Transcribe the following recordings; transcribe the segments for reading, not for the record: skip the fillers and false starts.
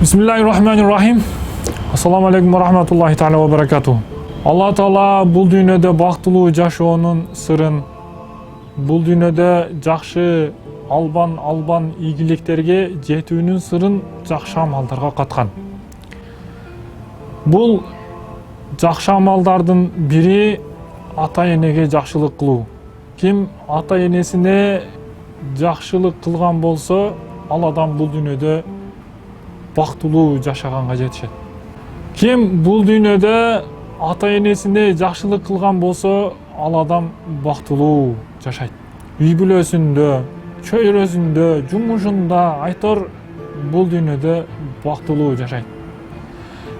Bismillahirrahmanirrahim. Assalamu alaikum wa rahmatullahi ta'ala wa barakatuh. Allah Taala bul dünyada бактылуу жашоонун сырын, бул дүйнөдө жакшы албан ийгиликтерге жетүүнүн сырын жакшы амалдарга каткан. Бул жакшы амалдардын бири ата-энеге жакшылык кылуу. Ким ата-энесине жакшылык кылган болсо, ал адам бул дүйнөдө бактылуу жашаганга жетишет. Ким бул дүйнөдө ата-энесине жакшылык кылган болсо, ал адам бактылуу жашайт. Үй бүлөсүндө, чөйрөсүндө, жумушунда айтор бул дүйнөдө бактылуу жашайт.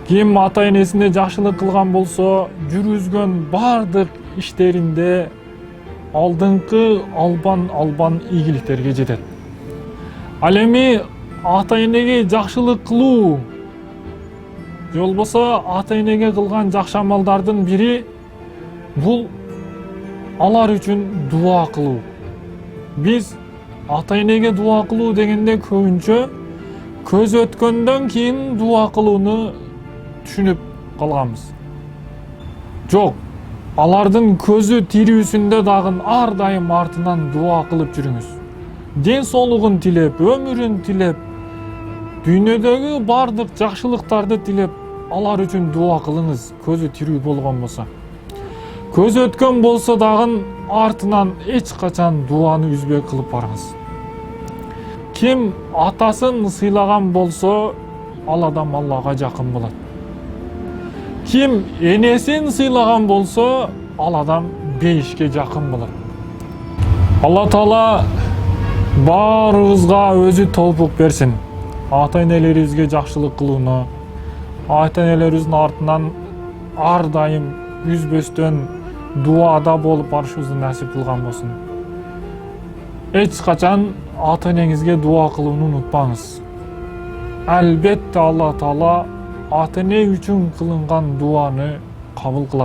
Ким ата-энесине жакшылык кылган болсо, жүргүзгөн бардык иштеринде алдыңкы албан ийгиликтерге жетет. Ал эми ата-энеге жакшылык кылуу же болбосо ата-энеге кылган жакшы амалдардын бири бул алар үчүн дуа кылуу. Биз ата-энеге дуа кылуу дегенде көбүнчө көз өткөндөн кийин дуа кылууну түшүнүп калганбыз. Жок, алардын көзү тирүүсүндө дагы ар дайым артынан дуа кылып жүрүңүз. Ден соолугун тилеп, өмүрүн тилеп, дүйнөдөгү бардык жакшылыктарды тилеп, алар үчүн дуа кылыңыз, көзү тирүү болгон болсо. Көз өткөн болсо дагы артынан эч качан дуаны үзбөй кылып барыңыз. Ким атасын сыйлаган болсо, ал адам Аллага жакын болот. Ким энесин сыйлаган болсо, ал адам бейишке жакын болот. Алла Таала баарыбызга өзү толук берсин. Ата-энелерибизге жакшылык кылууну, ата-энелерибиздин артынан ар дайым үзбөстөн дуада болуп барышыбызды насип кылган болсун. Эч качан ата-энеңизге дуа кылууну унутпаңыз. Албетте Алла Таала ата-эне үчүн кылынган дуаны кабыл кылат.